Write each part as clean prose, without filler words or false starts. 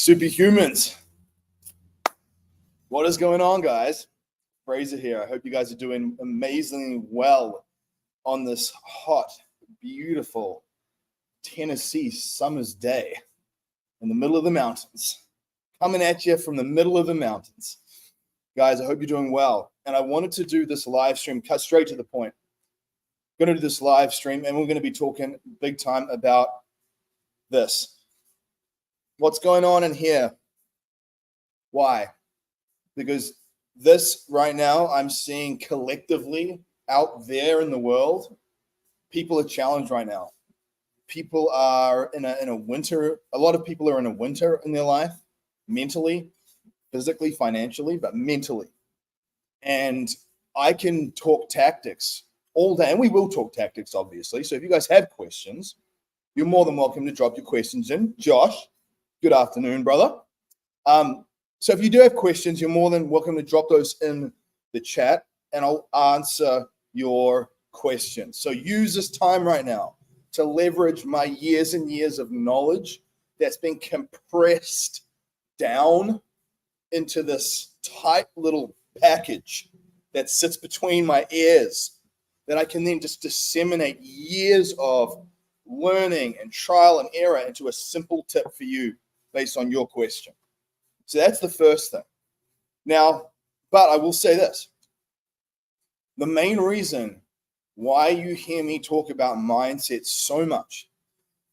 Superhumans. What is going on, guys? Fraser here. I hope you guys are doing amazingly well on this hot, beautiful Tennessee summer's day in the middle of the mountains. Coming at you from the middle of the mountains. Guys, I hope you're doing well. And I wanted to do this live stream, cut straight to the point. I'm going to do this live stream, and we're going to be talking big time about this. What's going on in here? Why? Because this right now, I'm seeing collectively out there in the world, people are challenged right now. People are in a winter. A lot of people are in a winter in their life, mentally, physically, financially, but mentally. And I can talk tactics all day, and we will talk tactics, obviously. So if you guys have questions, you're more than welcome to drop your questions in. Josh, good afternoon, brother. So if you do have questions, you're more than welcome to drop those in the chat, and I'll answer your questions. So use this time right now to leverage my years and years of knowledge that's been compressed down into this tight little package that sits between my ears that I can then just disseminate years of learning and trial and error into a simple tip for you based on your question. So that's the first thing. Now, but I will say this. The main reason why you hear me talk about mindset so much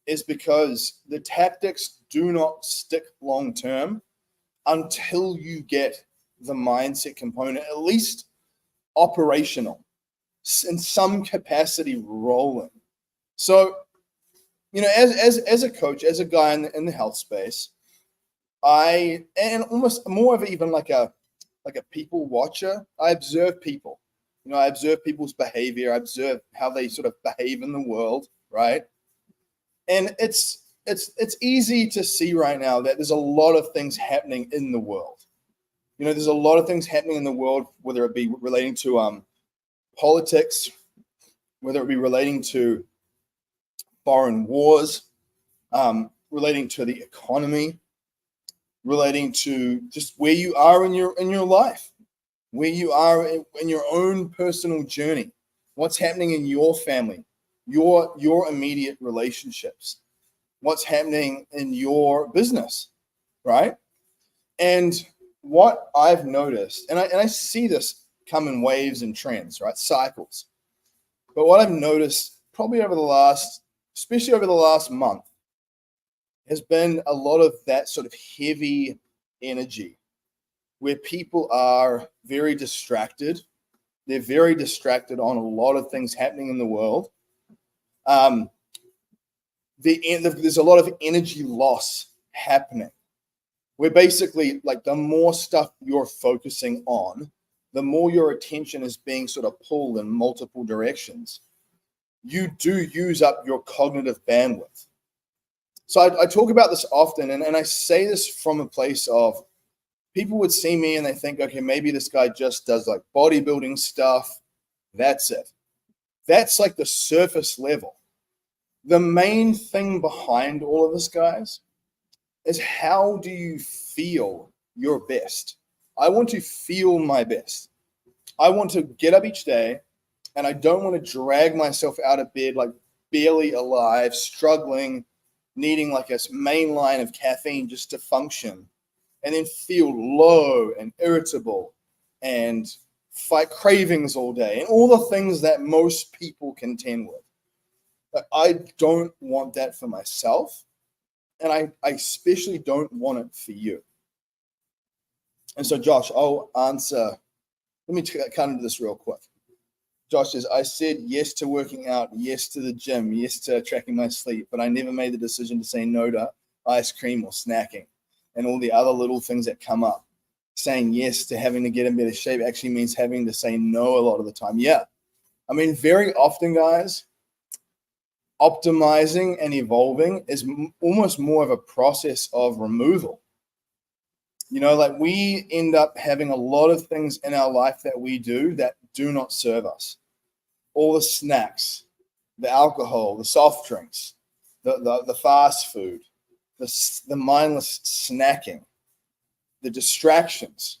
is because the tactics do not stick long term until you get the mindset component, at least operational, in some capacity rolling. So, you know, as a coach, as a guy in the health space, and almost more of even like a people watcher, I observe people. You know, I observe people's behavior. I observe how they sort of behave in the world, right? And it's easy to see right now that there's a lot of things happening in the world. You know, there's a lot of things happening in the world, whether it be relating to politics, whether it be relating to foreign wars, relating to the economy, relating to just where you are in your life, where you are in your own personal journey, what's happening in your family, your immediate relationships, what's happening in your business, right? And what I've noticed, and I see this come in waves and trends, right? Cycles. But what I've noticed probably especially over the last month, has been a lot of that sort of heavy energy where people are very distracted. They're very distracted on a lot of things happening in the world. There's a lot of energy loss happening where basically like the more stuff you're focusing on, the more your attention is being sort of pulled in multiple directions. You do use up your cognitive bandwidth. So I talk about this often, and I say this from a place of people would see me and they think, okay, maybe this guy just does like bodybuilding stuff. That's it. That's like the surface level. The main thing behind all of this, guys, is how do you feel your best? I want to feel my best. I want to get up each day, and I don't want to drag myself out of bed like barely alive, struggling, needing like a main line of caffeine just to function, and then feel low and irritable and fight cravings all day and all the things that most people contend with. But I don't want that for myself, and I especially don't want it for you. And so, Josh, I'll answer. Let me cut into this real quick. Josh says, I said yes to working out, yes to the gym, yes to tracking my sleep, but I never made the decision to say no to ice cream or snacking and all the other little things that come up. Saying yes to having to get in better shape actually means having to say no a lot of the time. Yeah. I mean, very often, guys, optimizing and evolving is almost more of a process of removal. You know, like we end up having a lot of things in our life that we do that do not serve us. All the snacks, the alcohol, the soft drinks, the fast food, the mindless snacking, the distractions,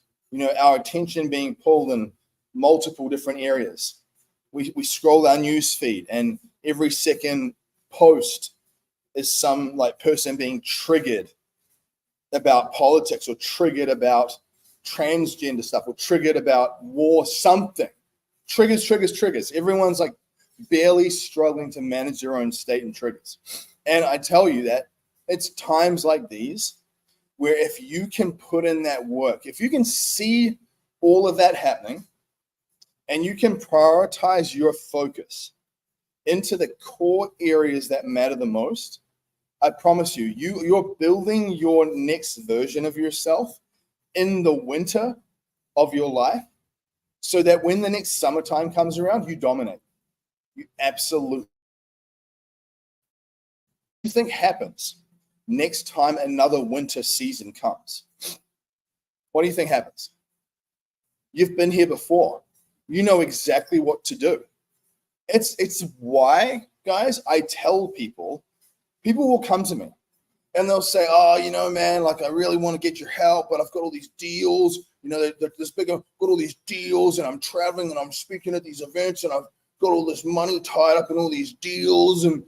our attention being pulled in multiple different areas. We scroll our news feed, and every second post is some person being triggered about politics, or triggered about transgender stuff, or triggered about war, something. Triggers. Everyone's barely struggling to manage their own state and triggers. And I tell you that it's times like these where if you can put in that work, if you can see all of that happening, and you can prioritize your focus into the core areas that matter the most, I promise you, you're building your next version of yourself in the winter of your life, so that when the next summertime comes around, you dominate. You absolutely. What do you think happens next time another winter season comes? What do you think happens? You've been here before. You know exactly what to do. It's why, guys, I tell people will come to me and they'll say, oh, man, I really want to get your help, but I've got all these deals, this big, I've got all these deals, and I'm traveling and I'm speaking at these events, and I've got all this money tied up in all these deals and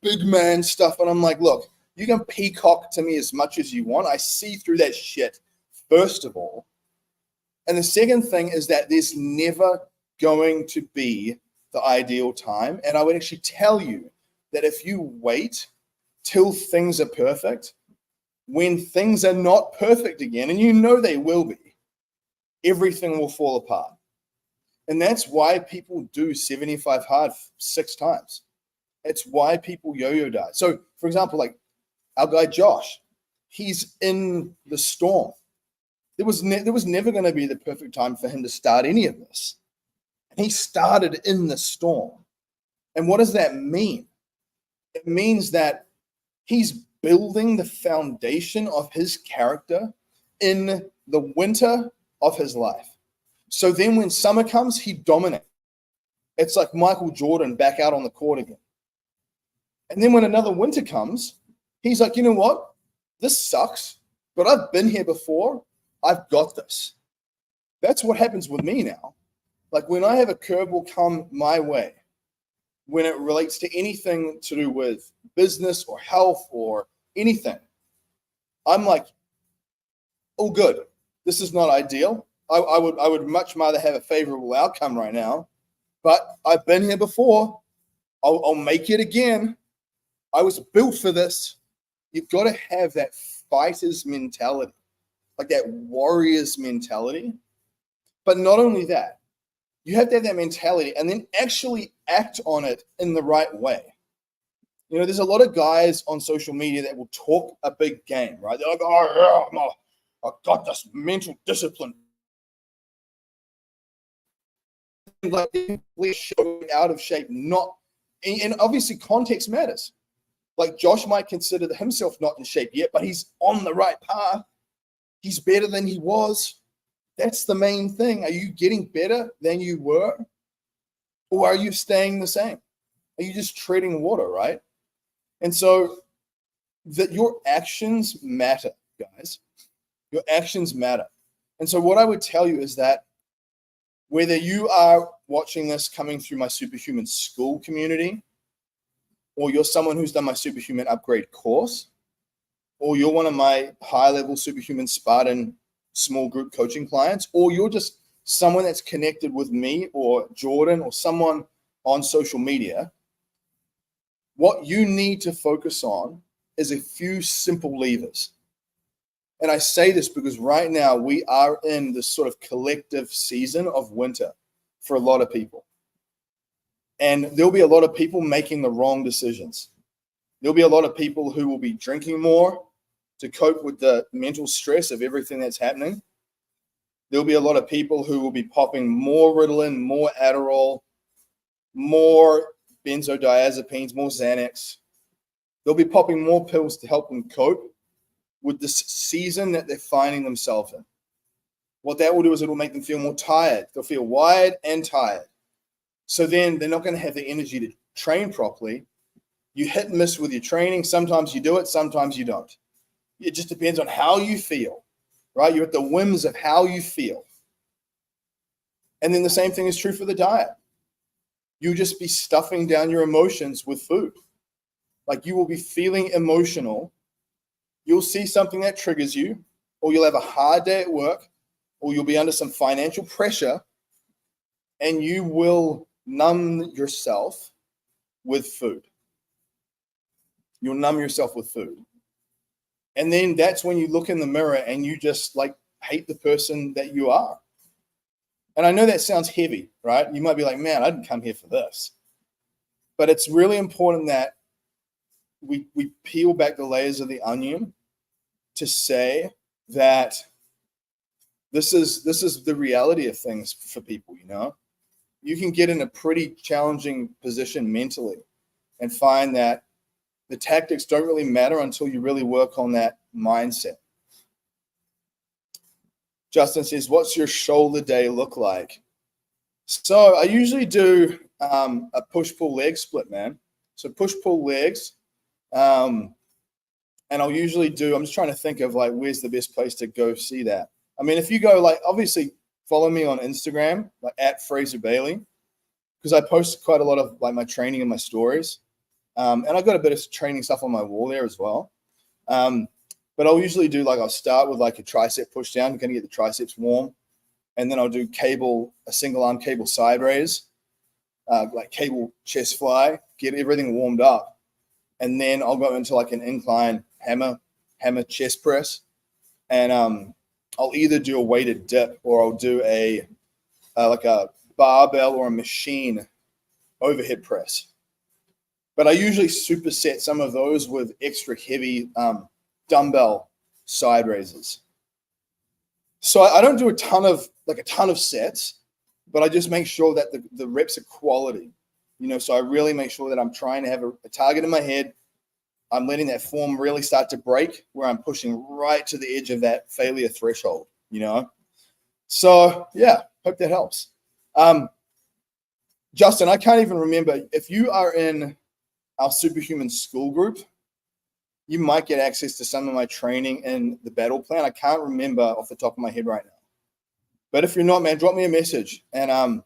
big man stuff. And I'm like, look, you can peacock to me as much as you want. I see through that shit, first of all. And the second thing is that there's never going to be the ideal time. And I would actually tell you that if you wait till things are perfect, when things are not perfect again, and they will be, everything will fall apart. And that's why people do 75 hard 6 times. It's why people yo-yo die. So, for example, our guy Josh, he's in the storm. There was never going to be the perfect time for him to start any of this. And he started in the storm. And what does that mean? It means that he's building the foundation of his character in the winter of his life. So then when summer comes, he dominates. It's like Michael Jordan back out on the court again. And then when another winter comes, he's like, you know what? This sucks, but I've been here before. I've got this. That's what happens with me now. When I have a curveball come my way, when it relates to anything to do with business or health or anything, I'm like, oh, good. This is not ideal. I would much rather have a favorable outcome right now, but I've been here before. I'll make it again. I was built for this. You've got to have that fighter's mentality, that warrior's mentality. But not only that, you have to have that mentality and then actually act on it in the right way. There's a lot of guys on social media that will talk a big game, right? They're like, oh, yeah, I've got this mental discipline. Showing out of shape, and obviously context matters. Josh might consider himself not in shape yet, but he's on the right path. He's better than he was. That's the main thing. Are you getting better than you were? Or are you staying the same? Are you just treading water, right? And so that your actions matter, guys. Your actions matter. And so what I would tell you is that whether you are watching this coming through my Superhuman school community, or you're someone who's done my Superhuman upgrade course, or you're one of my high-level Superhuman Spartan small group coaching clients, or you're just someone that's connected with me or Jordan or someone on social media, what you need to focus on is a few simple levers. And I say this because right now we are in this sort of collective season of winter for a lot of people. And there'll be a lot of people making the wrong decisions. There'll be a lot of people who will be drinking more to cope with the mental stress of everything that's happening. There'll be a lot of people who will be popping more Ritalin, more Adderall, more benzodiazepines, more Xanax. They'll be popping more pills to help them cope with this season that they're finding themselves in. What that will do is it will make them feel more tired. They'll feel wired and tired. So then they're not going to have the energy to train properly. You hit and miss with your training. Sometimes you do it, sometimes you don't. It just depends on how you feel, right? You're at the whims of how you feel. And then the same thing is true for the diet. You just be stuffing down your emotions with food. Like you will be feeling emotional. You'll see something that triggers you, or you'll have a hard day at work, or you'll be under some financial pressure, and you will numb yourself with food. You'll numb yourself with food. And then that's when you look in the mirror and you just like hate the person that you are. And I know that sounds heavy, right? You might be like, man, I didn't come here for this. But it's really important that we peel back the layers of the onion to say that this is the reality of things for people, you know? You can get in a pretty challenging position mentally and find that the tactics don't really matter until you really work on that mindset. Justin says, what's your shoulder day look like? So I usually do a push-pull leg split, man. So push-pull legs. And I'll usually do, I'm just trying to think of like, where's the best place to go see that? I mean, if you go like, obviously follow me on Instagram, like at Fraser Bailey, because I post quite a lot of like my training and my stories. And I've got a bit of training stuff on my wall there as well. But I'll usually do like, I'll start with like a tricep push down, going to get the triceps warm. And then I'll do a single arm cable side raise, like cable chest fly, get everything warmed up. And then I'll go into like an incline hammer chest press. And I'll either do a weighted dip or I'll do like a barbell or a machine overhead press. But I usually superset some of those with extra heavy dumbbell side raises. So I don't do a ton of sets, but I just make sure that the reps are quality. You know, so I really make sure that I'm trying to have a target in my head. I'm letting that form really start to break where I'm pushing right to the edge of that failure threshold, you know? So yeah, hope that helps. Justin, I can't even remember if you are in our Superhuman school group, you might get access to some of my training in the battle plan. I can't remember off the top of my head right now. But if you're not, man, drop me a message and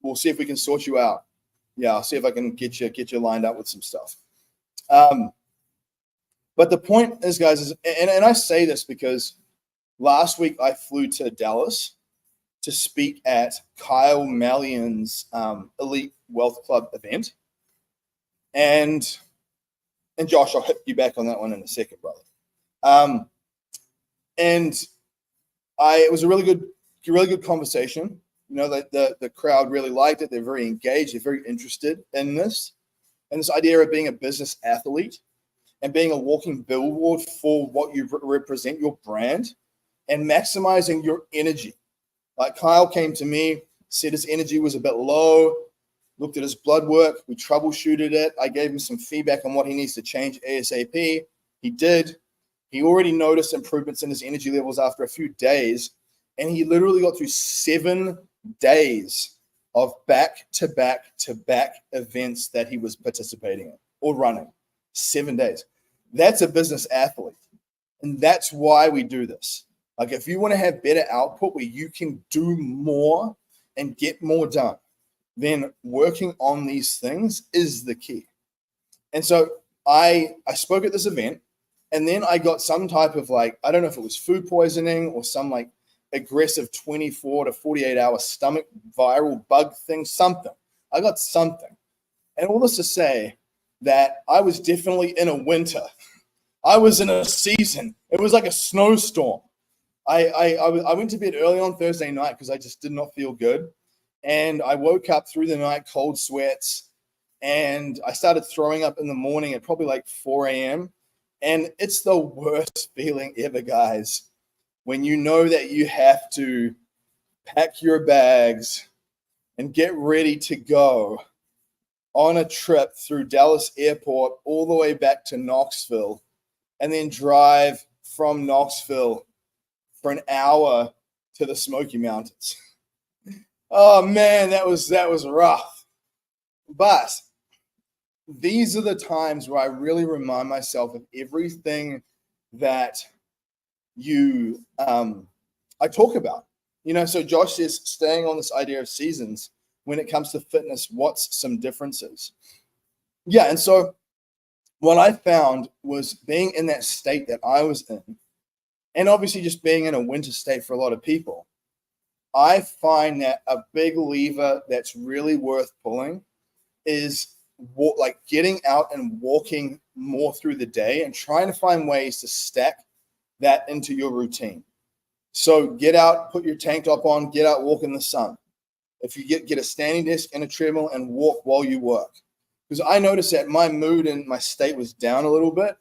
we'll see if we can sort you out. Yeah, I'll see if I can get you lined up with some stuff. But the point is, guys, and I say this because last week I flew to Dallas to speak at Kyle Mallion's Elite Wealth Club event. And Josh, I'll hit you back on that one in a second, brother. And it was a really good conversation. You know, the crowd really liked it. They're very engaged. They're very interested in this. And this idea of being a business athlete and being a walking billboard for what you represent, your brand, and maximizing your energy. Like Kyle came to me, said his energy was a bit low, looked at his blood work. We troubleshooted it. I gave him some feedback on what he needs to change ASAP. He did. He already noticed improvements in his energy levels after a few days. And he literally got through 7 days of back-to-back events that he was participating in or running. 7 days. That's a business athlete. And that's why we do this. Like if you want to have better output where you can do more and get more done, then working on these things is the key. And so I spoke at this event and then I got some type of like, I don't know if it was food poisoning or some like aggressive 24 to 48 hour stomach viral bug thing, something. I got something. And all this to say that I was definitely in a winter. I was in a season. It was like a snowstorm. I went to bed early on Thursday night because I just did not feel good. And I woke up through the night, cold sweats, and I started throwing up in the morning at probably like 4 a.m. And it's the worst feeling ever, guys, when you know that you have to pack your bags and get ready to go on a trip through Dallas Airport all the way back to Knoxville and then drive from Knoxville for an hour to the Smoky Mountains. Oh man, that was rough. But these are the times where I really remind myself of everything that I talk about. So Josh says, staying on this idea of seasons when it comes to fitness, what's some differences? Yeah, and so what I found was being in that state that I was in, and obviously just being in a winter state for a lot of people, I find that a big lever that's really worth pulling is like getting out and walking more through the day and trying to find ways to stack that into your routine. So get out, put your tank top on, get out, walk in the sun. If you get a standing desk and a treadmill and walk while you work. Because I noticed that my mood and my state was down a little bit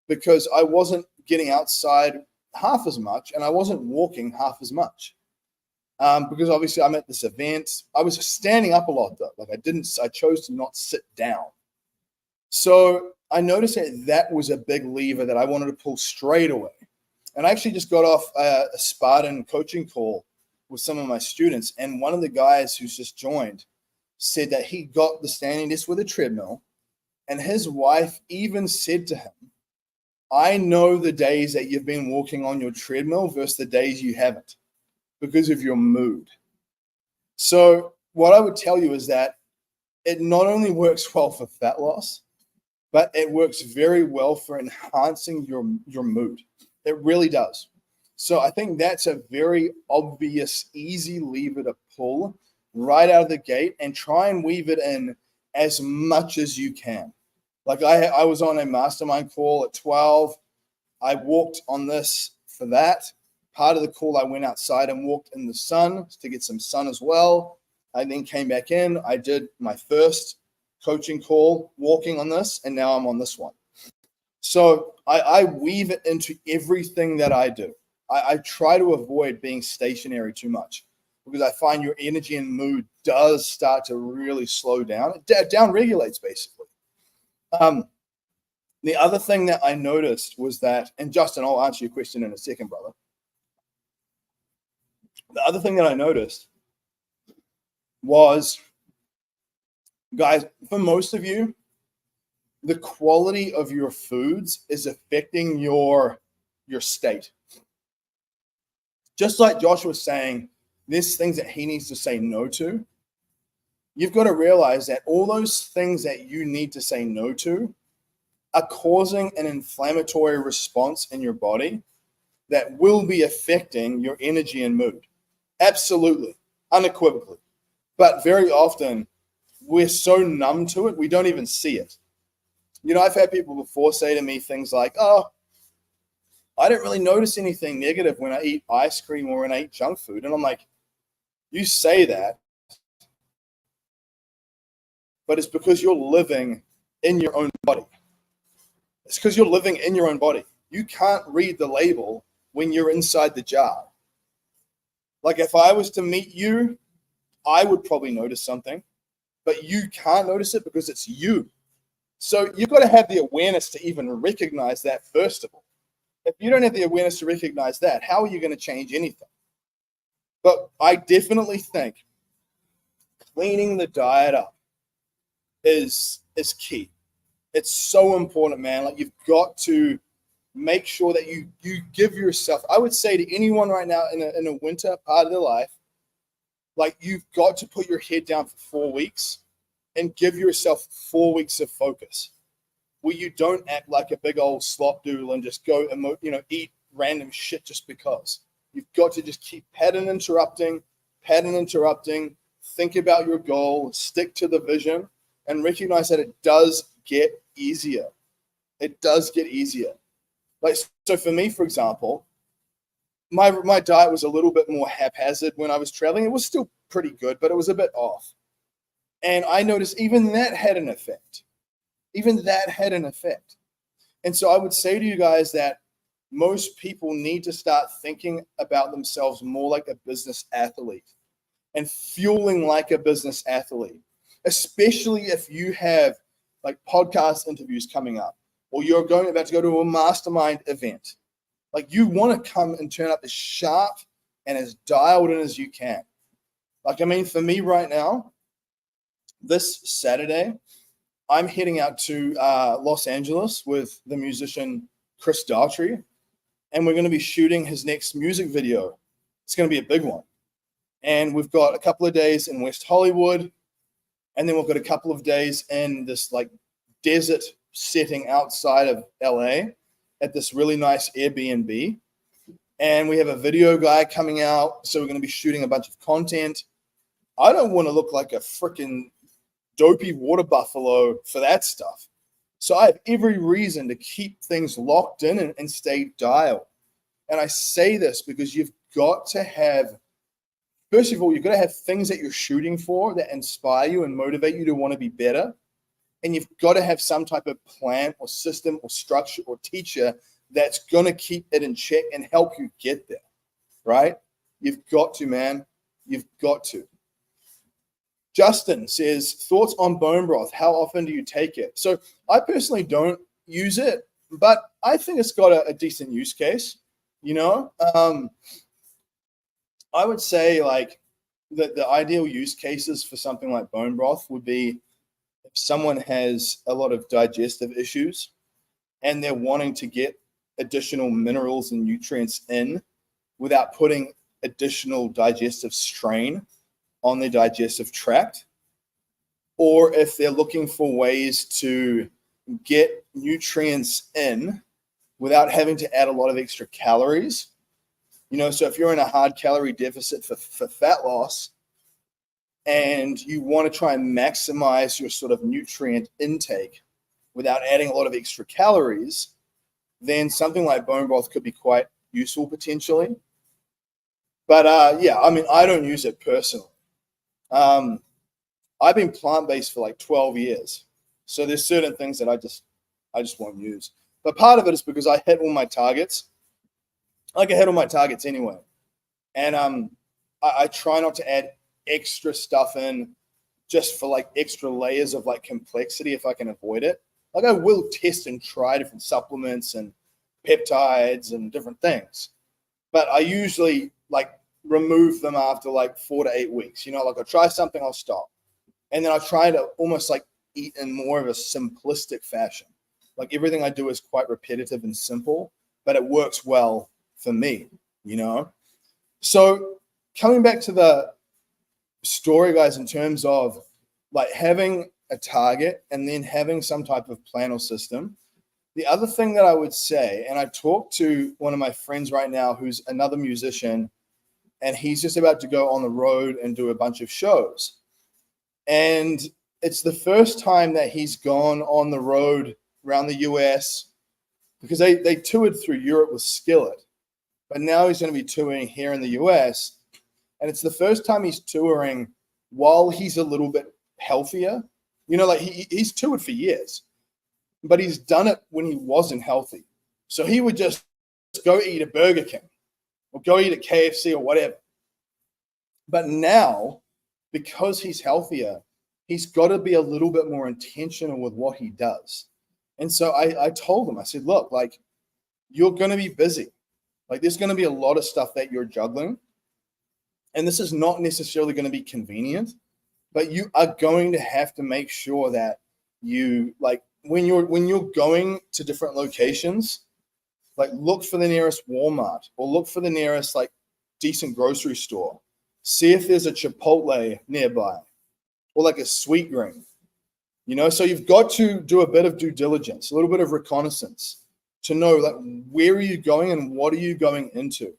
because I wasn't getting outside half as much and I wasn't walking half as much. Because obviously I'm at this event. I was standing up a lot though. Like I chose to not sit down. So I noticed that was a big lever that I wanted to pull straight away. And I actually just got off a Spartan coaching call with some of my students. And one of the guys who's just joined said that he got the standing desk with a treadmill. And his wife even said to him, I know the days that you've been walking on your treadmill versus the days you haven't because of your mood. So what I would tell you is that it not only works well for fat loss, but it works very well for enhancing your mood. It really does. So I think that's a very obvious, easy lever to pull right out of the gate and try and weave it in as much as you can. Like I was on a mastermind call at 12. I walked on this for that. Part of the call, I went outside and walked in the sun to get some sun as well. I then came back in. I did my first coaching call walking on this, and now I'm on this one. So I weave it into everything that I do. I try to avoid being stationary too much because I find your energy and mood does start to really slow down. It down regulates basically. The other thing that I noticed was that, and Justin, I'll answer your question in a second, brother. The other thing that I noticed was, guys, for most of you, the quality of your foods is affecting your state. Just like Josh was saying, there's things that he needs to say no to. You've got to realize that all those things that you need to say no to are causing an inflammatory response in your body that will be affecting your energy and mood. Absolutely, unequivocally. But very often, we're so numb to it, we don't even see it. I've had people before say to me things like, oh, I don't really notice anything negative when I eat ice cream or when I eat junk food. And I'm like, you say that, but it's because you're living in your own body. It's because you're living in your own body. You can't read the label when you're inside the jar. Like if I was to meet you, I would probably notice something, but you can't notice it because it's you. So you've got to have the awareness to even recognize that first of all. If you don't have the awareness to recognize that, how are you going to change anything? But I definitely think cleaning the diet up is key. It's so important, man. Like you've got to make sure that you give yourself, I would say to anyone right now in a winter part of their life, like you've got to put your head down for 4 weeks and give yourself 4 weeks of focus where you don't act like a big old slop doodle and just go, eat random shit just because. You've got to just keep pattern interrupting, think about your goal, stick to the vision, and recognize that it does get easier. It does get easier. Like, so for me, for example, my diet was a little bit more haphazard when I was traveling. It was still pretty good, but it was a bit off. And I noticed even that had an effect. And so I would say to you guys that most people need to start thinking about themselves more like a business athlete and fueling like a business athlete, especially if you have like podcast interviews coming up or you're about to go to a mastermind event. Like you want to come and turn up as sharp and as dialed in as you can. Like, I mean, for me right now, this Saturday, I'm heading out to Los Angeles with the musician Chris Daughtry, and we're going to be shooting his next music video. It's going to be a big one. And we've got a couple of days in West Hollywood, and then we've got a couple of days in this like desert setting outside of LA at this really nice Airbnb. And we have a video guy coming out, so we're going to be shooting a bunch of content. I don't want to look like a freaking dopey water buffalo for that stuff. So I have every reason to keep things locked in and stay dialed. And I say this because you've got to have, first of all, you've got to have things that you're shooting for that inspire you and motivate you to want to be better. And you've got to have some type of plan or system or structure or teacher that's going to keep it in check and help you get there, right? You've got to, man. You've got to. Justin says, thoughts on bone broth? How often do you take it? So I personally don't use it, but I think it's got a decent use case. You know, I would say like the ideal use cases for something like bone broth would be if someone has a lot of digestive issues and they're wanting to get additional minerals and nutrients in without putting additional digestive strain on their digestive tract, or if they're looking for ways to get nutrients in without having to add a lot of extra calories. You know, so if you're in a hard calorie deficit for fat loss and you want to try and maximize your sort of nutrient intake without adding a lot of extra calories, then something like bone broth could be quite useful potentially. But yeah, I mean, I don't use it personally. I've been plant-based for like 12 years. So there's certain things that I just won't use. But part of it is because I hit all my targets. Like I hit all my targets anyway. And I try not to add extra stuff in just for like extra layers of like complexity if I can avoid it. Like I will test and try different supplements and peptides and different things. But I usually like remove them after like 4 to 8 weeks. You know, like I'll try something, I'll stop. And then I try to almost like eat in more of a simplistic fashion. Like everything I do is quite repetitive and simple, but it works well for me, you know? So coming back to the story, guys, in terms of like having a target and then having some type of plan or system, the other thing that I would say, and I talked to one of my friends right now who's another musician, and he's just about to go on the road and do a bunch of shows. And it's the first time that he's gone on the road around the US because they toured through Europe with Skillet. But now he's going to be touring here in the US. And it's the first time he's touring while he's a little bit healthier. You know, like he's toured for years, but he's done it when he wasn't healthy. So he would just go eat a Burger King or go eat at KFC or whatever. But now, because he's healthier, he's got to be a little bit more intentional with what he does. And so I told him, I said, look, like you're going to be busy. Like there's going to be a lot of stuff that you're juggling. And this is not necessarily going to be convenient, but you are going to have to make sure that you like when you're going to different locations, like look for the nearest Walmart or look for the nearest like decent grocery store. See if there's a Chipotle nearby or like a Sweetgreen, you know? So you've got to do a bit of due diligence, a little bit of reconnaissance to know like where are you going and what are you going into?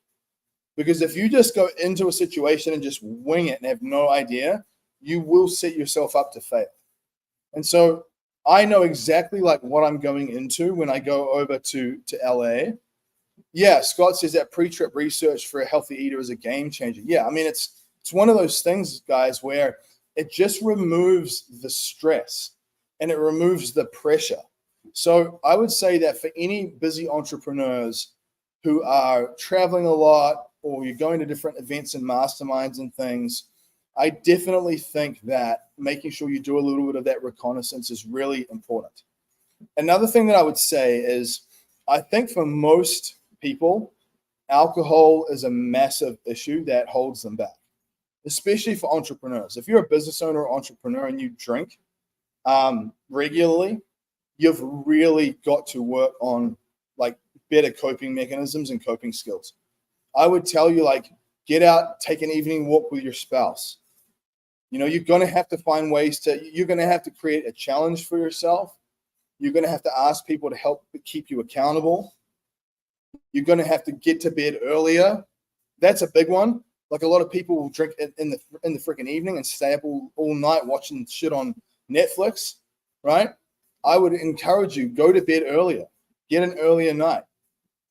Because if you just go into a situation and just wing it and have no idea, you will set yourself up to fail. And so I know exactly like what I'm going into when I go over to LA. Yeah, Scott says that pre-trip research for a healthy eater is a game changer. Yeah, I mean, it's one of those things, guys, where it just removes the stress and it removes the pressure. So I would say that for any busy entrepreneurs who are traveling a lot or you're going to different events and masterminds and things, I definitely think that making sure you do a little bit of that reconnaissance is really important. Another thing that I would say is I think for most people, alcohol is a massive issue that holds them back, especially for entrepreneurs. If you're a business owner or entrepreneur and you drink, regularly, you've really got to work on like better coping mechanisms and coping skills. I would tell you, like, get out, take an evening walk with your spouse. You're going to have to find ways you're going to have to create a challenge for yourself. You're going to have to ask people to help keep you accountable. You're going to have to get to bed earlier. That's a big one. Like, a lot of people will drink in the freaking evening and stay up all night watching shit on Netflix, right? I would encourage you, go to bed earlier, get an earlier night.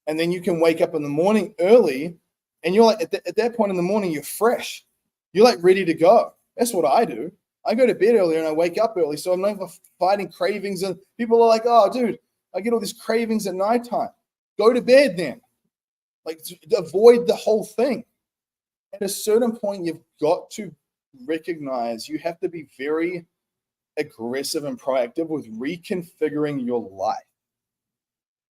And then you can wake up in the morning early, and you're like, at that point in the morning, you're fresh. You're like ready to go. That's what I do. I go to bed earlier and I wake up early, so I'm never fighting cravings. And people are like, oh, dude, I get all these cravings at nighttime. Go to bed then. Like, avoid the whole thing. At a certain point, you've got to recognize you have to be very aggressive and proactive with reconfiguring your life.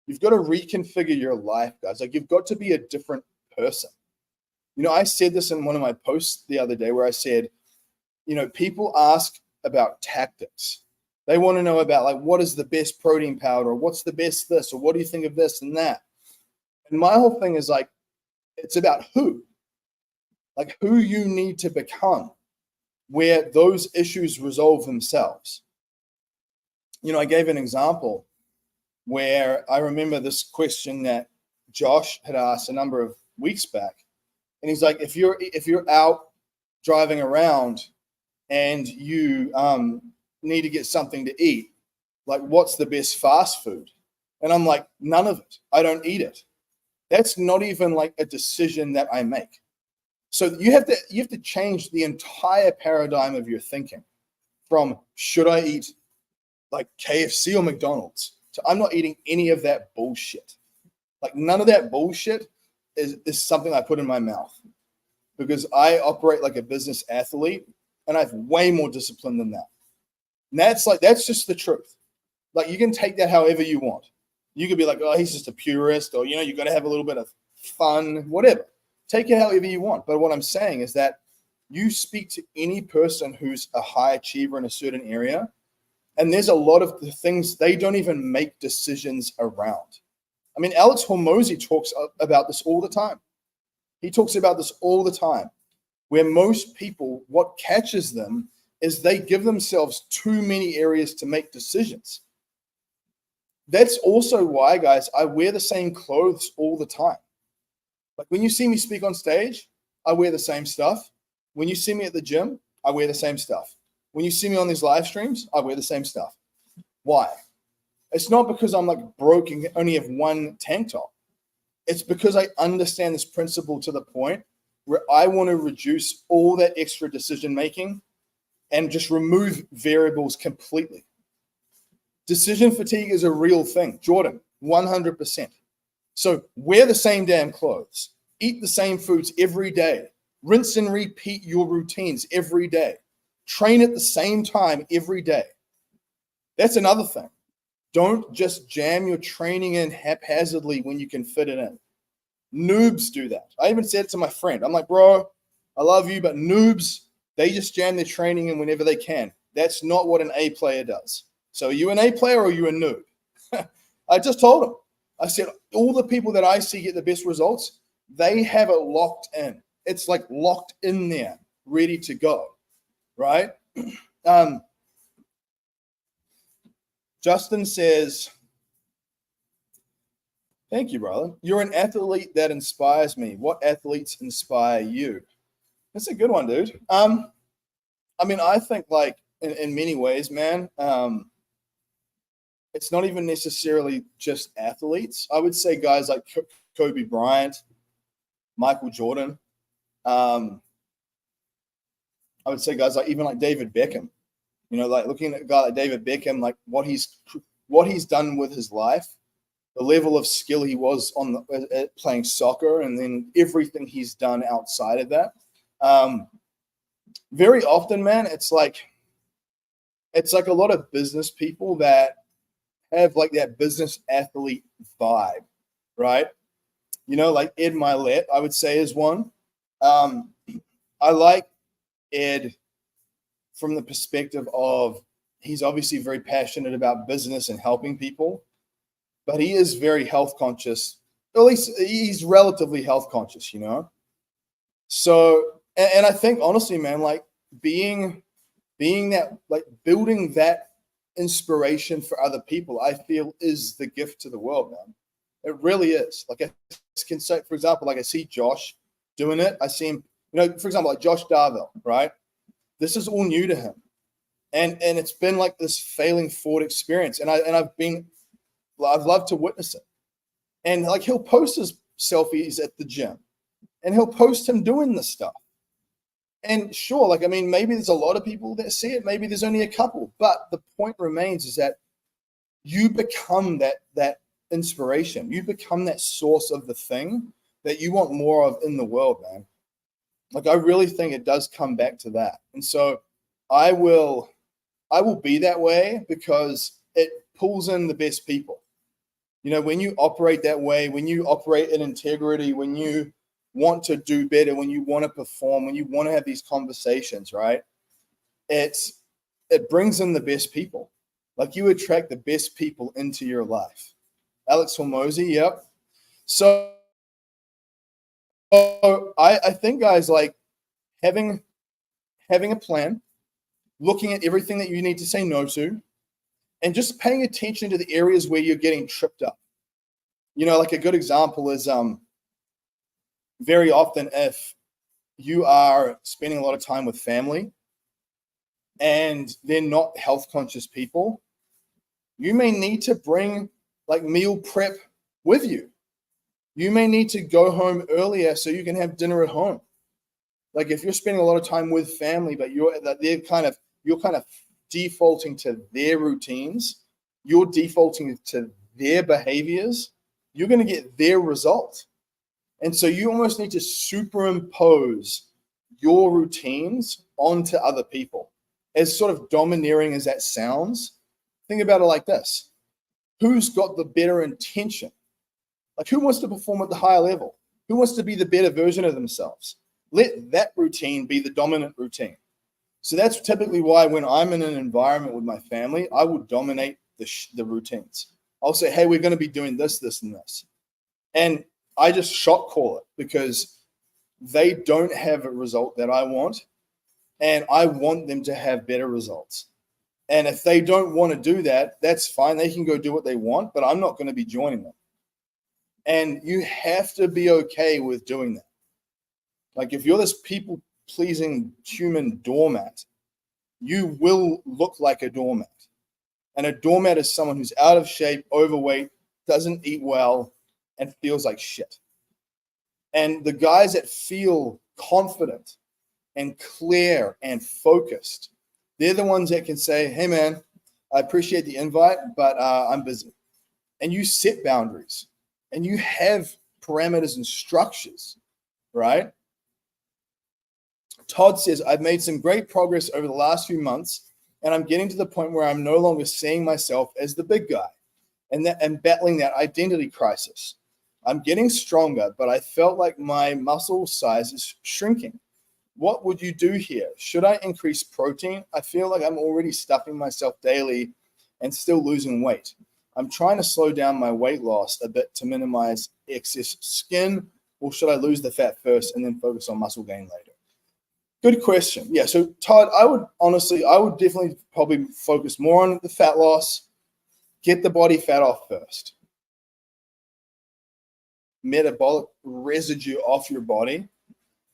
You've got to reconfigure your life, guys. Like, you've got to be a different person. I said this in one of my posts the other day where I said, people ask about tactics. They want to know about, like, what is the best protein powder, or what's the best this, or what do you think of this and that? And my whole thing is, like, it's about who you need to become, where those issues resolve themselves. I gave an example where I remember this question that Josh had asked a number of weeks back. And he's like, if you're out driving around and you need to get something to eat, like, what's the best fast food? And I'm like, none of it. I don't eat it. That's not even like a decision that I make. So you have to change the entire paradigm of your thinking from, should I eat like KFC or McDonald's, to I'm not eating any of that bullshit. Like, none of that bullshit is something I put in my mouth, because I operate like a business athlete and I have way more discipline than that. And that's just the truth. Like, you can take that however you want. You could be like, oh, he's just a purist, or, you got to have a little bit of fun, whatever. Take it however you want. But what I'm saying is that you speak to any person who's a high achiever in a certain area, and there's a lot of the things they don't even make decisions around. I mean, Alex Hormozy talks about this all the time. He talks about this all the time, where most people, what catches them is they give themselves too many areas to make decisions. That's also why, guys, I wear the same clothes all the time. Like, when you see me speak on stage, I wear the same stuff. When you see me at the gym, I wear the same stuff. When you see me on these live streams, I wear the same stuff. Why? It's not because I'm like broke and only have one tank top. It's because I understand this principle to the point where I want to reduce all that extra decision making and just remove variables completely. Decision fatigue is a real thing. Jordan, 100%. So wear the same damn clothes, eat the same foods every day, rinse and repeat your routines every day, train at the same time every day. That's another thing. Don't just jam your training in haphazardly when you can fit it in. Noobs do that. I even said it to my friend. I'm like, bro, I love you, but noobs, they just jam their training in whenever they can. That's not what an A player does. So are you an A player or are you a noob? I just told him. I said, all the people that I see get the best results, they have it locked in. It's like locked in there, ready to go, right? Justin says, thank you, brother. You're an athlete that inspires me. What athletes inspire you? That's a good one, dude. I mean, I think like in many ways, man, it's not even necessarily just athletes. I would say guys like Kobe Bryant, Michael Jordan. I would say guys like even like David Beckham. You know, like looking at a guy like David Beckham, like what he's done with his life, the level of skill he was on playing soccer, and then everything he's done outside of that. Very often, man, it's like a lot of business people that have like that business athlete vibe, right? You know, like Ed Milet, I would say is one. I like Ed from the perspective of He's obviously very passionate about business and helping people, but he is very health conscious. At least he's relatively health conscious, you know? So, and I think honestly, man, like being that, like building that inspiration for other people, I feel is the gift to the world, man. It really is. Like I can say, for example, like I see Josh doing it. I see him, you know, for example, like Josh Darville, right? This is all new to him. And it's been like this failing forward experience. And I've loved to witness it. And like he'll post his selfies at the gym and he'll post him doing this stuff. And sure, like, I mean, maybe there's a lot of people that see it. Maybe there's only a couple. But the point remains is that you become that inspiration. You become that source of the thing that you want more of in the world, man. Like, I really think it does come back to that. And so I will be that way because it pulls in the best people. You know, when you operate that way, when you operate in integrity, when you want to do better, when you want to perform, when you want to have these conversations, right? It brings in the best people. Like you attract the best people into your life. Alex Hormozy, yep. So I think, guys, like having a plan, looking at everything that you need to say no to, and just paying attention to the areas where you're getting tripped up. You know, like a good example is very often if you are spending a lot of time with family and they're not health conscious people, you may need to bring like meal prep with you. You may need to go home earlier so you can have dinner at home. Like if you're spending a lot of time with family, but you're kind of defaulting to their routines, you're defaulting to their behaviors, you're going to get their result. And so you almost need to superimpose your routines onto other people. As sort of domineering as that sounds, think about it like this. Who's got the better intention? Like who wants to perform at the higher level? Who wants to be the better version of themselves? Let that routine be the dominant routine. So that's typically why when I'm in an environment with my family, I will dominate the routines. I'll say, hey, we're going to be doing this, this, and this. And I just shot call it because they don't have a result that I want. And I want them to have better results. And if they don't want to do that, that's fine. They can go do what they want, but I'm not going to be joining them. And you have to be okay with doing that. Like if you're this people-pleasing human doormat, you will look like a doormat. And a doormat is someone who's out of shape, overweight, doesn't eat well, and feels like shit. And the guys that feel confident and clear and focused, they're the ones that can say, hey, man, I appreciate the invite, but I'm busy. And you set boundaries and you have parameters and structures, right? Todd says, I've made some great progress over the last few months, and I'm getting to the point where I'm no longer seeing myself as the big guy and battling that identity crisis. I'm getting stronger, but I felt like my muscle size is shrinking. What would you do here? Should I increase protein? I feel like I'm already stuffing myself daily and still losing weight. I'm trying to slow down my weight loss a bit to minimize excess skin, or should I lose the fat first and then focus on muscle gain later? Good question. Yeah, so Todd, I would definitely probably focus more on the fat loss, get the body fat off first. Metabolic residue off your body,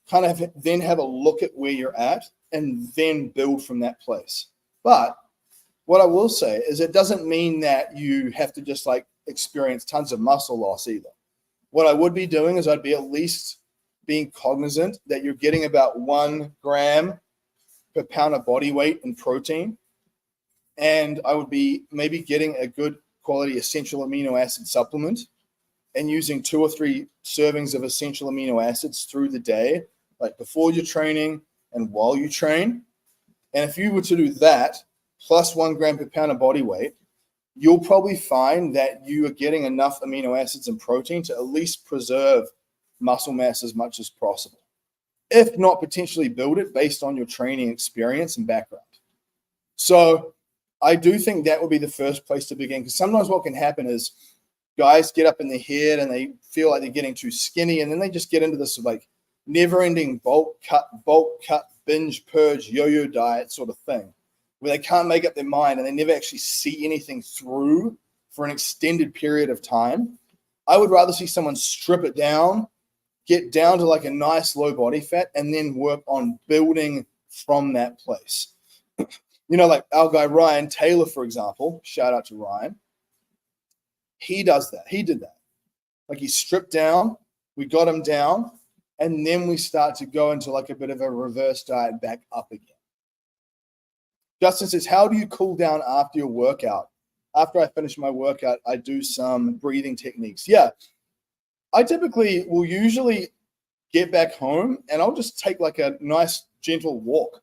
kind of then have a look at where you're at and then build from that place. But what I will say is it doesn't mean that you have to just like experience tons of muscle loss either. What I would be doing is I'd be at least being cognizant that you're getting about 1 gram per pound of body weight in protein. And I would be maybe getting a good quality essential amino acid supplement and using 2 or 3 servings of essential amino acids through the day, like before you're training and while you train. And if you were to do that, plus 1 gram per pound of body weight, you'll probably find that you are getting enough amino acids and protein to at least preserve muscle mass as much as possible. If not, potentially build it based on your training experience and background. So I do think that would be the first place to begin, because sometimes what can happen is guys get up in their head and they feel like they're getting too skinny, and then they just get into this like never-ending bulk cut, binge purge, yo-yo diet sort of thing, where they can't make up their mind and they never actually see anything through for an extended period of time. I would rather see someone strip it down, get down to like a nice low body fat, and then work on building from that place. You know, like our guy Ryan Taylor, for example, shout out to Ryan. He does that. He did that. Like he stripped down, we got him down, and then we start to go into like a bit of a reverse diet back up again. Justin says, how do you cool down after your workout? After I finish my workout, I do some breathing techniques. Yeah, I typically will usually get back home and I'll just take like a nice gentle walk.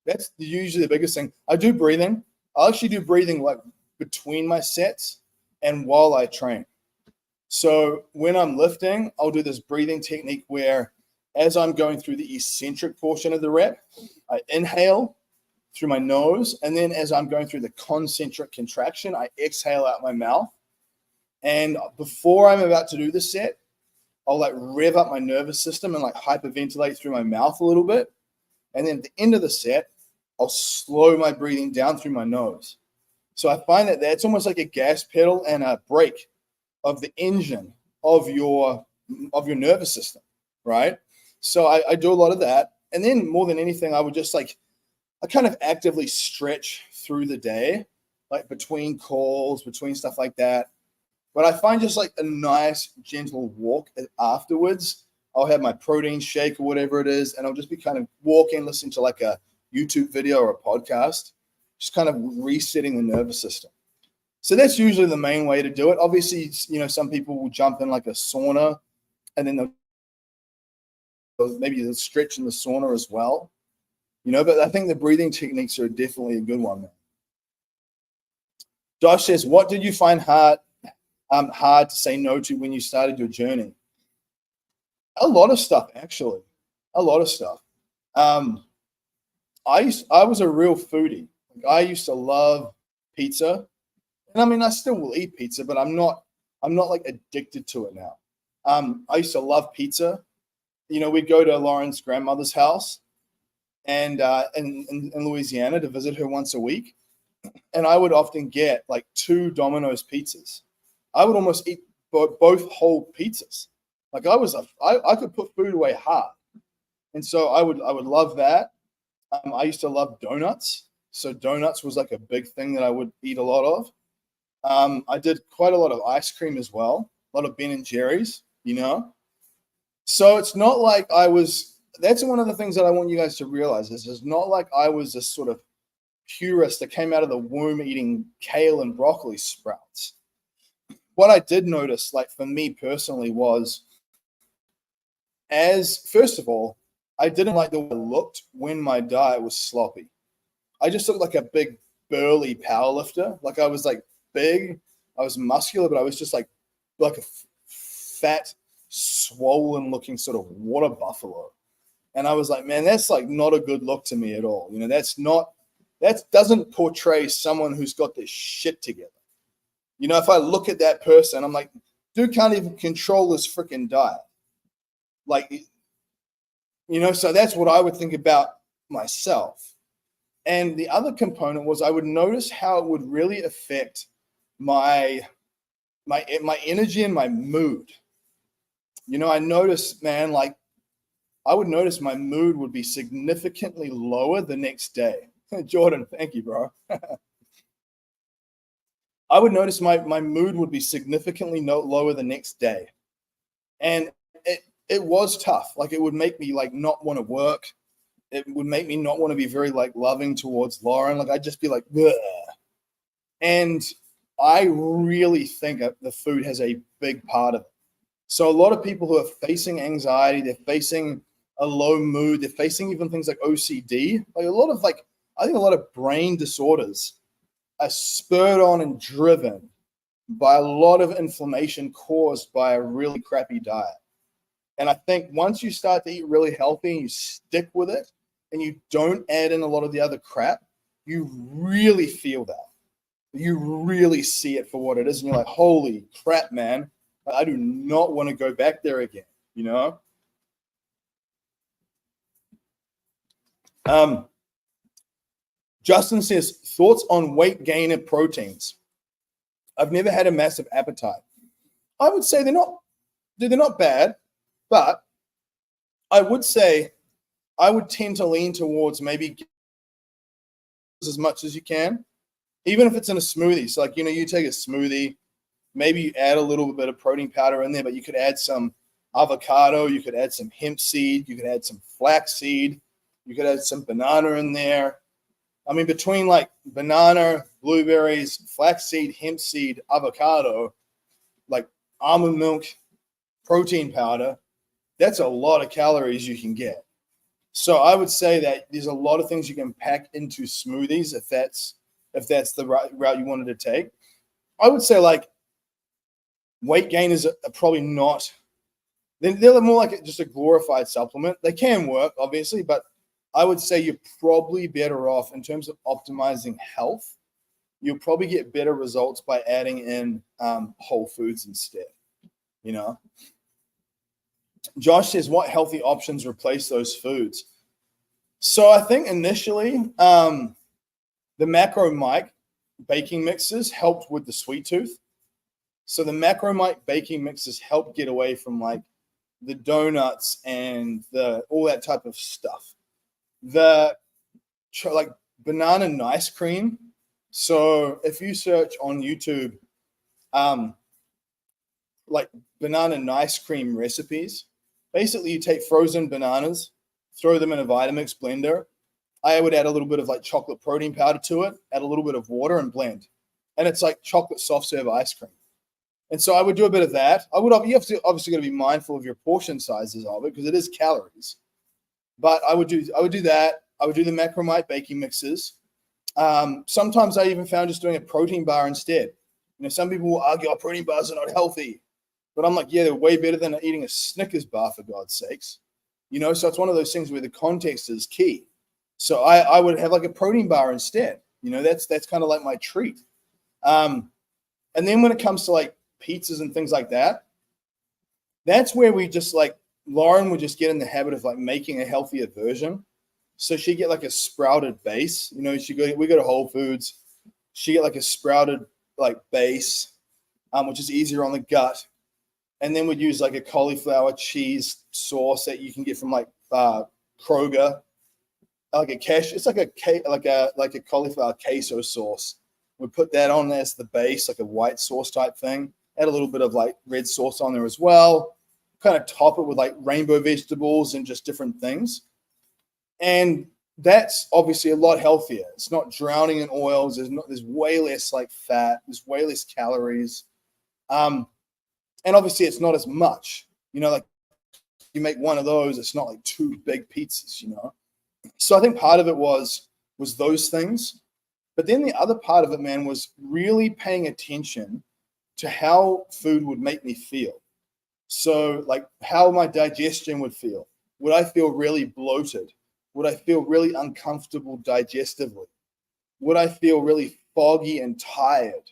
That's usually the biggest thing. I do breathing. I'll actually do breathing like between my sets and while I train. So when I'm lifting, I'll do this breathing technique where as I'm going through the eccentric portion of the rep, I inhale through my nose, and then as I'm going through the concentric contraction, I exhale out my mouth. And before I'm about to do the set, I'll like rev up my nervous system and like hyperventilate through my mouth a little bit. And then at the end of the set, I'll slow my breathing down through my nose. So I find that that's almost like a gas pedal and a brake of the engine of your nervous system, right? So I do a lot of that. And then more than anything, I would just like, I kind of actively stretch through the day, like between calls, between stuff like that. But I find just like a nice, gentle walk afterwards. I'll have my protein shake or whatever it is, and I'll just be kind of walking, listening to like a YouTube video or a podcast, just kind of resetting the nervous system. So that's usually the main way to do it. Obviously, you know, some people will jump in like a sauna, and then maybe they'll stretch in the sauna as well. You know, but I think the breathing techniques are definitely a good one, man. Josh says, what did you find hard to say no to when you started your journey? A lot of stuff, actually. A lot of stuff. I was a real foodie. Like, I used to love pizza. And I mean, I still will eat pizza, but I'm not like addicted to it now. I used to love pizza. You know, we'd go to Lauren's grandmother's house and in Louisiana to visit her once a week. And I would often get like 2 Domino's pizzas. I would almost eat both whole pizzas. Like I could put food away hard. And so I would love that. I used to love donuts. So donuts was like a big thing that I would eat a lot of. I did quite a lot of ice cream as well. A lot of Ben and Jerry's, you know. So it's not like that's one of the things that I want you guys to realize is it's not like I was this sort of purist that came out of the womb eating kale and broccoli sprouts. What I did notice, like for me personally, was first of all, I didn't like the way I looked when my diet was sloppy. I just looked like a big burly powerlifter. Like I was like big, I was muscular, but I was just like a fat, swollen looking sort of water buffalo. And I was like, man, that's like not a good look to me at all. You know, that doesn't portray someone who's got their shit together. You know, if I look at that person, I'm like, dude can't even control his freaking diet. Like, you know, so that's what I would think about myself. And the other component was I would notice how it would really affect my energy and my mood. You know, I noticed, man, like I would notice my mood would be significantly lower the next day. Jordan, thank you, bro. I would notice my mood would be significantly lower the next day. And it was tough. Like it would make me like not want to work. It would make me not want to be very like loving towards Lauren. Like I'd just be like, ugh. And I really think the food has a big part of it. So a lot of people who are facing anxiety, they're facing a low mood, they're facing even things like OCD, like I think a lot of brain disorders are spurred on and driven by a lot of inflammation caused by a really crappy diet. And I think once you start to eat really healthy and you stick with it and you don't add in a lot of the other crap, you really feel that. you really see it for what it is, and you're like, holy crap, man, I do not want to go back there again, you know? Justin says, thoughts on weight gain and proteins. I've never had a massive appetite. I would say they're not bad, but I would say I would tend to lean towards maybe as much as you can, even if it's in a smoothie. So like, you take a smoothie, maybe you add a little bit of protein powder in there, but you could add some avocado, you could add some hemp seed, you could add some flax seed, you could add some banana in there. I mean, between like banana, blueberries, flaxseed, hemp seed, avocado, like almond milk, protein powder, that's a lot of calories you can get. So I would say that there's a lot of things you can pack into smoothies if that's the right route you wanted to take. I would say like weight gain is probably not. They're more like just a glorified supplement. They can work, obviously, but I would say you're probably better off in terms of optimizing health. You'll probably get better results by adding in whole foods instead, Josh says, what healthy options replace those foods? So I think initially the Macro Mike baking mixes helped with the sweet tooth. So the Macro Mike baking mixes help get away from like the donuts and all that type of stuff. The like banana nice cream. So if you search on YouTube, like banana nice cream recipes, basically you take frozen bananas, throw them in a Vitamix blender. I would add a little bit of like chocolate protein powder to it, add a little bit of water and blend. And it's like chocolate soft serve ice cream. And so I would do a bit of that. You have to obviously got to be mindful of your portion sizes of it because it is calories. But I would do that. I would do the Macromite baking mixes. Sometimes I even found just doing a protein bar instead. Some people will argue, protein bars are not healthy. But I'm like, yeah, they're way better than eating a Snickers bar, for God's sakes. So it's one of those things where the context is key. So I would have like a protein bar instead. That's kind of like my treat. And then when it comes to like pizzas and things like that, that's where we just like, Lauren would just get in the habit of like making a healthier version. So she'd get like a sprouted base. We go to Whole Foods. She get like a sprouted like base, which is easier on the gut. And then we'd use like a cauliflower cheese sauce that you can get from like Kroger, it's like a cauliflower queso sauce. We put that on as the base, like a white sauce type thing. Add a little bit of like red sauce on there as well. Kind of top it with like rainbow vegetables and just different things. And that's obviously a lot healthier. It's not drowning in oils. There's way less like fat. There's way less calories. And obviously it's not as much, like you make one of those, it's not like two big pizzas, So I think part of it was those things. But then the other part of it, man, was really paying attention to how food would make me feel. So like how my digestion would feel. Would I feel really bloated? Would I feel really uncomfortable digestively? Would I feel really foggy and tired?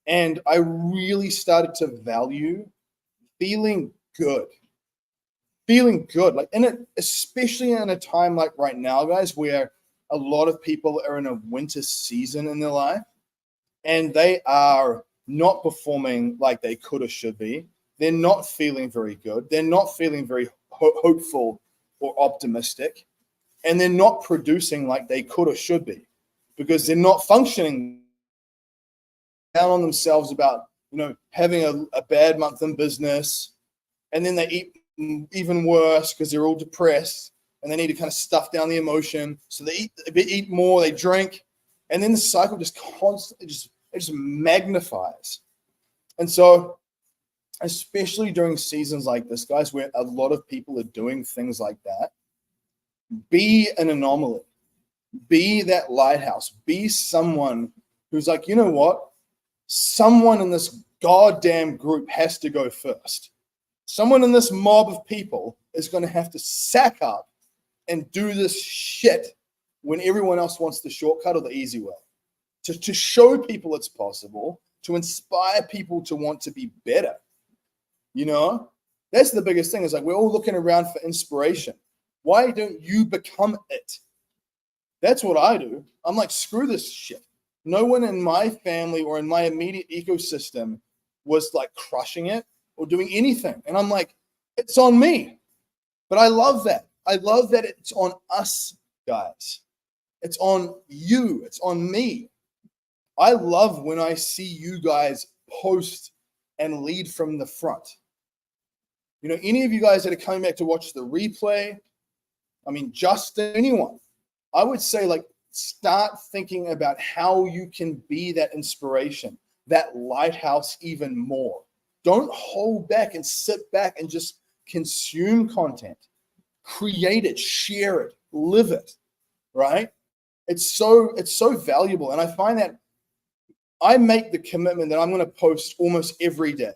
And I really started to value feeling good. Like especially in a time like right now, guys, where a lot of people are in a winter season in their life and they are not performing like they could or should be. They're not feeling very good. They're not feeling very hopeful or optimistic. And they're not producing like they could or should be because they're not functioning down on themselves about, having a bad month in business. And then they eat even worse because they're all depressed and they need to kind of stuff down the emotion. So they eat more, they drink. And then the cycle just constantly just magnifies. And so especially during seasons like this, guys, where a lot of people are doing things like that, be an anomaly. Be that lighthouse. Be someone who's like, you know what? Someone in this goddamn group has to go first. Someone in this mob of people is going to have to sack up and do this shit when everyone else wants the shortcut or the easy way. to show people it's possible, to inspire people to want to be better. You know, that's the biggest thing, is like we're all looking around for inspiration. Why don't you become it? That's what I do. I'm like, screw this shit. No one in my family or in my immediate ecosystem was like crushing it or doing anything. And I'm like, it's on me. But I love that. I love that it's on us, guys. It's on you. It's on me. I love when I see you guys post and lead from the front. You know, any of you guys that are coming back to watch the replay, I mean, Justin, anyone, I would say, like, start thinking about how you can be that inspiration, that lighthouse even more. Don't hold back and sit back and just consume content. Create it, share it, live it, right? It's so valuable. And I find that I make the commitment that I'm going to post almost every day.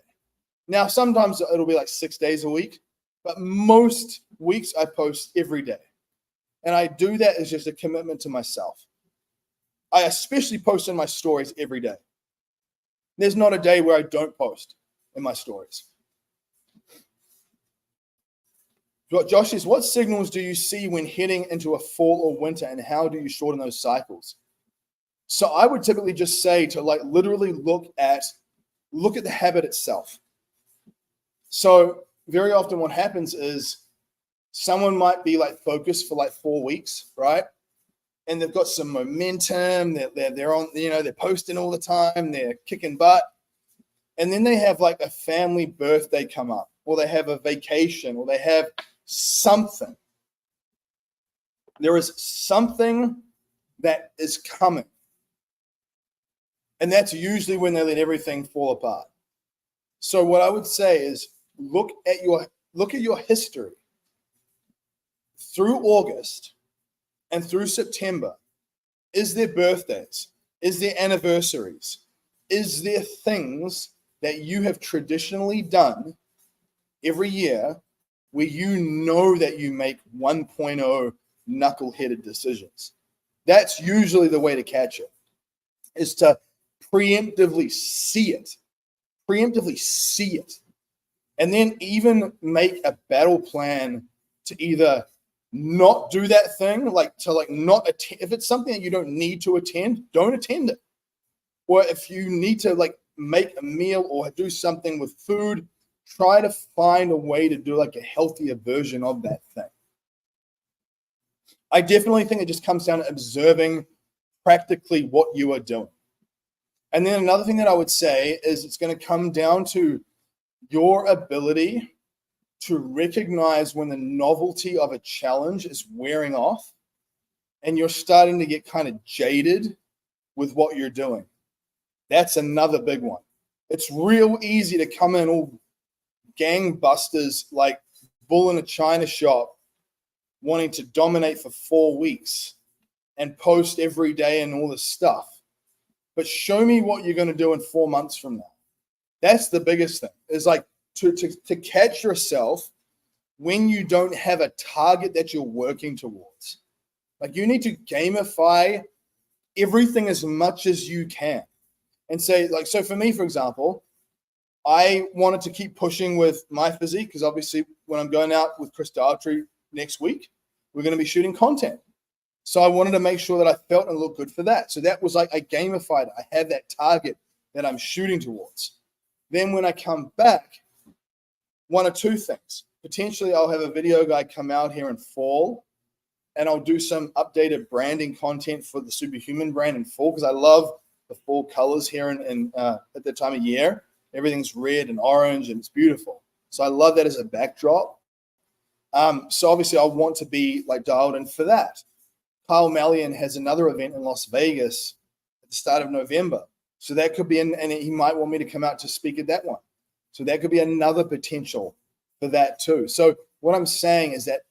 Now, sometimes it'll be like 6 days a week, but most weeks I post every day. And I do that as just a commitment to myself. I especially post in my stories every day. There's not a day where I don't post in my stories. Josh says, what signals do you see when heading into a fall or winter, and how do you shorten those cycles? So I would typically just say to like literally look at the habit itself. So very often what happens is someone might be like focused for like 4 weeks, right? And they've got some momentum. They're on, you know, they're posting all the time. They're kicking butt. And then they have like a family birthday come up, or they have a vacation, or they have something. There is something that is coming. And that's usually when they let everything fall apart. So what I would say is look at your history through August and through September. Is there birthdays? Is there anniversaries? Is there things that you have traditionally done every year where you know that you make 1.0 knuckle-headed decisions? That's usually the way to catch it, is to preemptively see it. Preemptively see it. And then even make a battle plan to either not do that thing, like to like not attend. If it's something that you don't need to attend, don't attend it. Or if you need to like make a meal or do something with food, try to find a way to do like a healthier version of that thing. I definitely think it just comes down to observing practically what you are doing. And then another thing that I would say is it's going to come down to your ability to recognize when the novelty of a challenge is wearing off and you're starting to get kind of jaded with what you're doing. That's another big one. It's real easy to come in all gangbusters, like bull in a china shop, wanting to dominate for 4 weeks and post every day and all this stuff. But show me what you're going to do in 4 months from now. That's the biggest thing, is like to catch yourself when you don't have a target that you're working towards. Like you need to gamify everything as much as you can. And say, like, so for me, for example, I wanted to keep pushing with my physique because obviously when I'm going out with Chris Daltrey next week, we're going to be shooting content. So I wanted to make sure that I felt and looked good for that. So that was like, I gamified it. I had that target that I'm shooting towards. Then when I come back, one of two things. Potentially I'll have a video guy come out here in fall and I'll do some updated branding content for the Superhuman brand in fall because I love the fall colors here at the time of year. Everything's red and orange and it's beautiful. So I love that as a backdrop. So obviously I want to be like dialed in for that. Kyle Mallion has another event in Las Vegas at the start of November. So that could be, and he might want me to come out to speak at that one. So that could be another potential for that too. So what I'm saying is that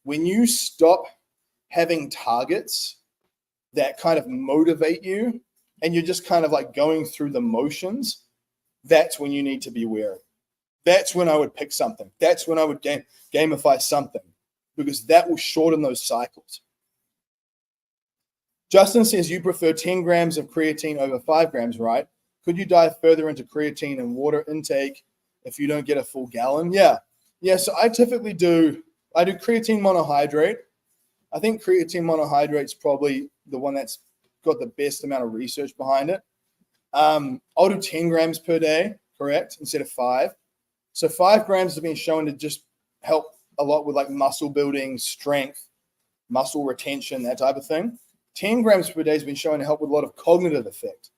when you stop having targets that kind of motivate you and you're just kind of like going through the motions, that's when you need to be wary. That's when I would pick something. That's when I would gamify something because that will shorten those cycles. Justin says you prefer 10 grams of creatine over 5 grams, right? Could you dive further into creatine and water intake if you don't get a full gallon? Yeah. So I typically do creatine monohydrate. I think creatine monohydrate is probably the one that's got the best amount of research behind it. I'll do 10 grams per day, correct, instead of 5. So 5 grams has been shown to just help a lot with like muscle building, strength, muscle retention, that type of thing. 10 grams per day has been shown to help with a lot of cognitive effect,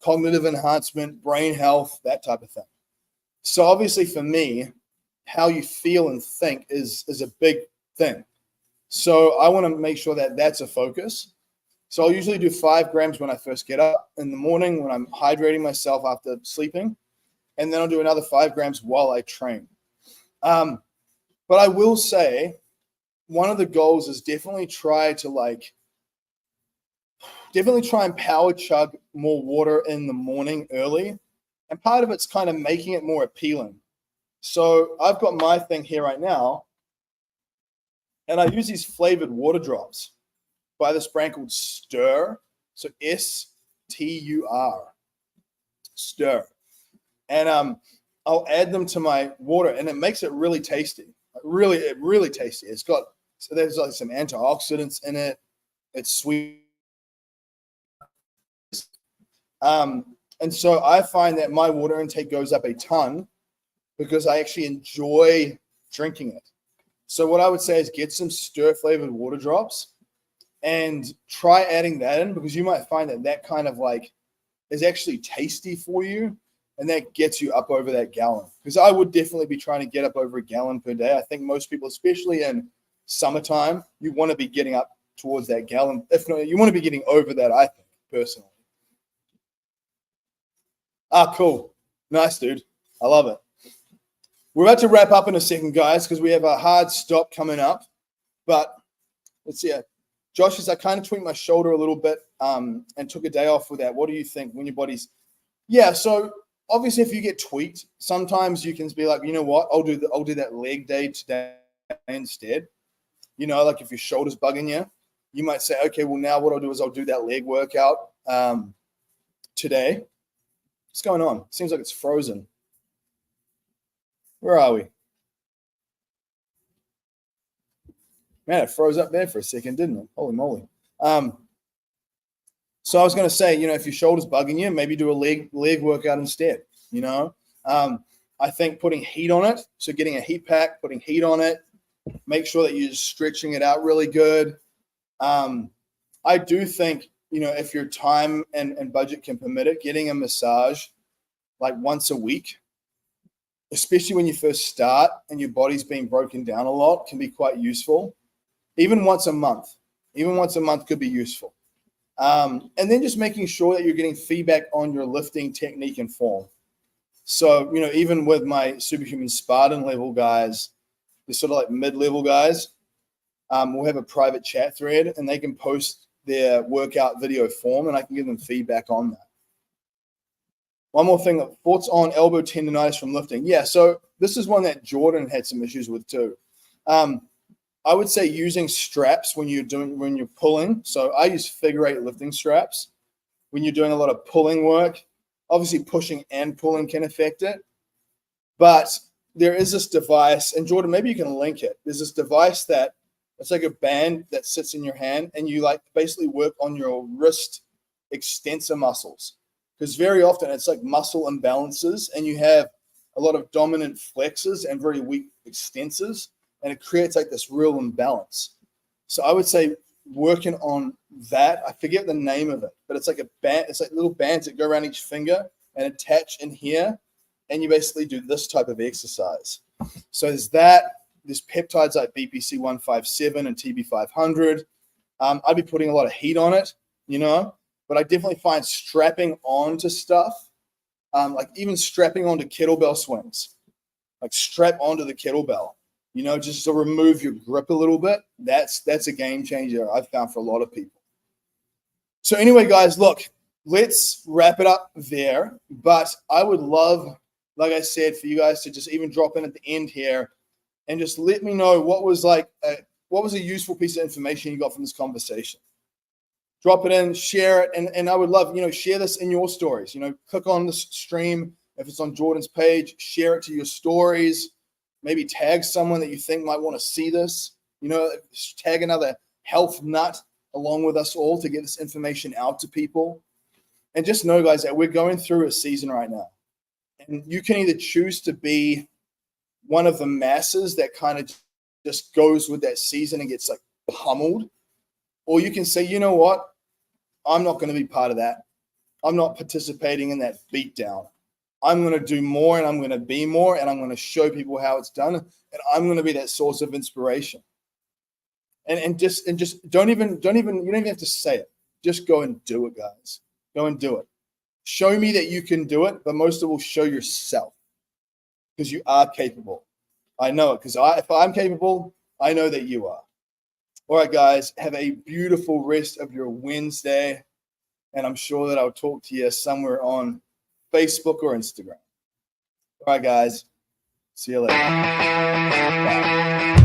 cognitive enhancement, brain health, that type of thing. So obviously for me, how you feel and think is a big thing. So I want to make sure that that's a focus. So I'll usually do 5 grams when I first get up in the morning when I'm hydrating myself after sleeping. And then I'll do another 5 grams while I train. But I will say one of the goals is definitely try and power chug more water in the morning early. And part of it's kind of making it more appealing. So I've got my thing here right now. And I use these flavored water drops by this brand called Stir. So S-T-U-R. Stir. And I'll add them to my water, and it makes it really tasty. Really tasty. There's like some antioxidants in it. It's sweet. And so I find that my water intake goes up a ton because I actually enjoy drinking it. So what I would say is get some Stir flavored water drops and try adding that in, because you might find that kind of like is actually tasty for you, and that gets you up over that gallon. Because I would definitely be trying to get up over a gallon per day. I think most people, especially in summertime, you want to be getting up towards that gallon. If not, you want to be getting over that, I think, personally. Cool. Nice, dude. I love it. We're about to wrap up in a second, guys, because we have a hard stop coming up. But let's see. Josh says, I kind of tweaked my shoulder a little bit and took a day off with that. What do you think when your body's... Yeah, so obviously if you get tweaked, sometimes you can be like, you know what, I'll do that leg day today instead. You know, like if your shoulder's bugging you, you might say, okay, well now what I'll do is I'll do that leg workout today. What's going on? Seems like it's frozen. Where are we? Man, it froze up there for a second, didn't it? Holy moly. So I was going to say, you know, if your shoulder's bugging you, maybe do a leg workout instead, you know. I think putting heat on it, so getting a heat pack, putting heat on it, make sure that you're just stretching it out really good. I do think, you know, if your time and budget can permit it, getting a massage like once a week, especially when you first start and your body's being broken down a lot, can be quite useful. Even once a month could be useful. And then just making sure that you're getting feedback on your lifting technique and form. So, you know, even with my Superhuman Spartan level guys, the sort of like mid-level guys, we'll have a private chat thread and they can post their workout video form and I can give them feedback on that. One more thing, thoughts on elbow tendonitis from lifting. Yeah, so this is one that Jordan had some issues with too. I would say using straps when you're pulling. So I use figure 8 lifting straps when you're doing a lot of pulling work. Obviously pushing and pulling can affect it, but there is this device, and Jordan, maybe you can link it. There's this device that it's like a band that sits in your hand and you like basically work on your wrist extensor muscles. Because very often it's like muscle imbalances and you have a lot of dominant flexors and very weak extensors, and it creates like this real imbalance. So I would say working on that, I forget the name of it, but it's like a band, it's like little bands that go around each finger and attach in here, and you basically do this type of exercise. So there's peptides like BPC 157 and TB 500. I'd be putting a lot of heat on it, you know, but I definitely find strapping onto stuff, like even strapping onto kettlebell swings, like strap onto the kettlebell, you know, just to remove your grip a little bit. That's a game changer I've found for a lot of people. So anyway, guys, look, let's wrap it up there. But I would love, like I said, for you guys to just even drop in at the end here and just let me know what was a useful piece of information you got from this conversation. drop it in, share it. And I would love, share this in your stories. Click on this stream. If it's on Jordan's page, share it to your stories. Maybe tag someone that you think might want to see this. Tag another health nut along with us all to get this information out to people. And just know, guys, that we're going through a season right now. And you can either choose to be one of the masses that kind of just goes with that season and gets like pummeled, or you can say, you know what? I'm not going to be part of that. I'm not participating in that beatdown. I'm going to do more, and I'm going to be more, and I'm going to show people how it's done, and I'm going to be that source of inspiration. And just don't even you don't even have to say it. Just go and do it, guys. Go and do it. Show me that you can do it, but most of all, show yourself, because you are capable. I know it, because if I'm capable, I know that you are. All right, guys, have a beautiful rest of your Wednesday, and I'm sure that I'll talk to you somewhere on Facebook or Instagram. All right, guys, see you later. Bye.